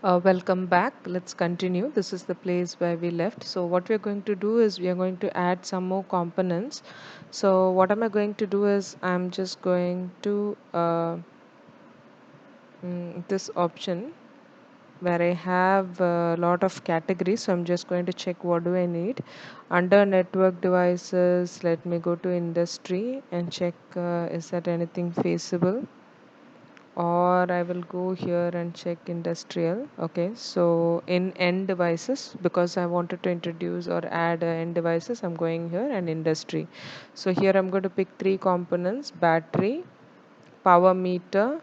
Welcome back. Let's continue. This is the place where we left. So, what we're going to do is we are going to add some more components. So, what am I going to do is I'm just going to this option where I have a lot of categories. So, I'm just going to check what do I need. Under network devices, let me go to industry and check is that anything feasible, or I will go here and check industrial. Okay, so in end devices, because I wanted to introduce or add end devices, I'm going here and industry. So here I'm going to pick three components: battery, power meter,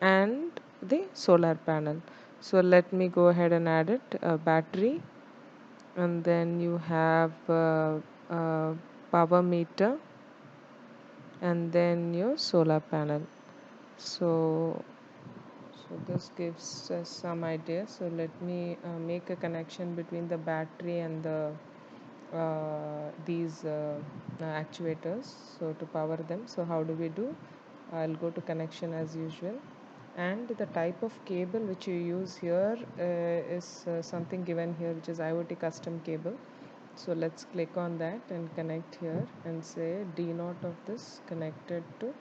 and the solar panel. So let me go ahead and add it: battery, and then you have uh, power meter, and then your solar panel. So this gives us some idea. So let me make a connection between the battery and the these actuators, so to power them. So how do we do? I'll go to connection as usual, and the type of cable which you use here is something given here, which is IoT custom cable. So let's click on that and connect here and say D0 of this connected to.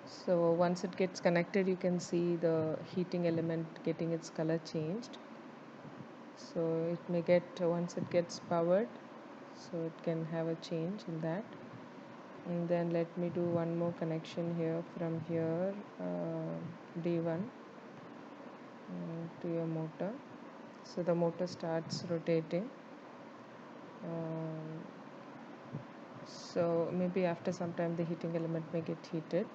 So once it gets connected, you can see the heating element getting its color changed. So it may get, once it gets powered, so it can have a change in that. And then let me do one more connection here from here, D1 to your motor. So the motor starts rotating. Um, so maybe after some time the heating element may get heated.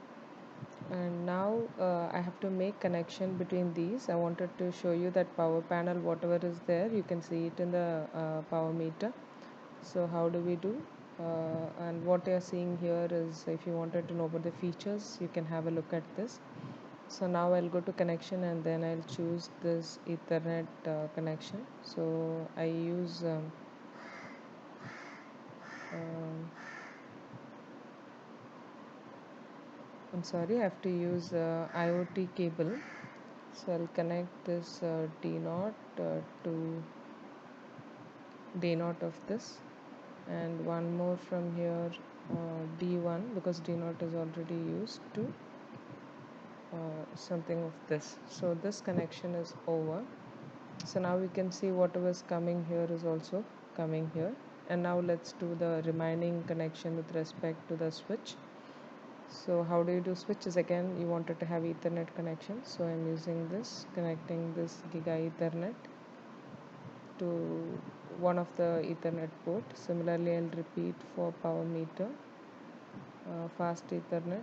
And now I have to make connection between these. I wanted to show you that power panel, whatever is there, you can see it in the power meter. So how do we do? And what you are seeing here is, if you wanted to know about the features, you can have a look at this. So now I'll go to connection and then I'll choose this Ethernet connection. So I use um, I'm sorry, I have to use IoT cable. So I'll connect this D0 to D0 of this, and one more from here, D1, because D0 is already used, to something of this. So this connection is over. So now we can see whatever is coming here is also coming here. And now let's do the remaining connection with respect to the switch. So how do you do switches? Again, you wanted to have Ethernet connection, so I'm using this, connecting this Giga Ethernet to one of the Ethernet port. Similarly, I'll repeat for power meter, fast Ethernet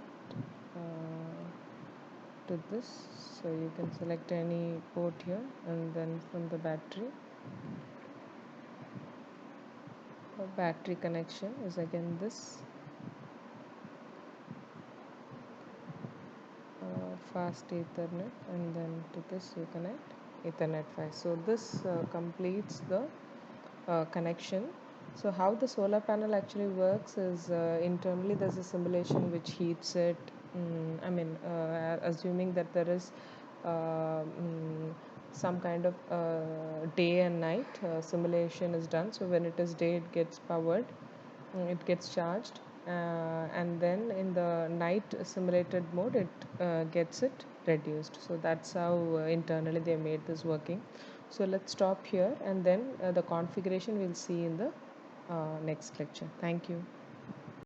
to this. So you can select any port here, and then from the battery, battery connection is again this, fast Ethernet, and then to this you connect Ethernet 5. So this completes the connection. So how the solar panel actually works is, internally there's a simulation which heats it. Assuming that there is some kind of day and night simulation is done. So when it is day, it gets powered, it gets charged, and then in the night simulated mode, it gets it reduced. So that's how internally they made this working. So let's stop here, and then the configuration we'll see in the next lecture. Thank you.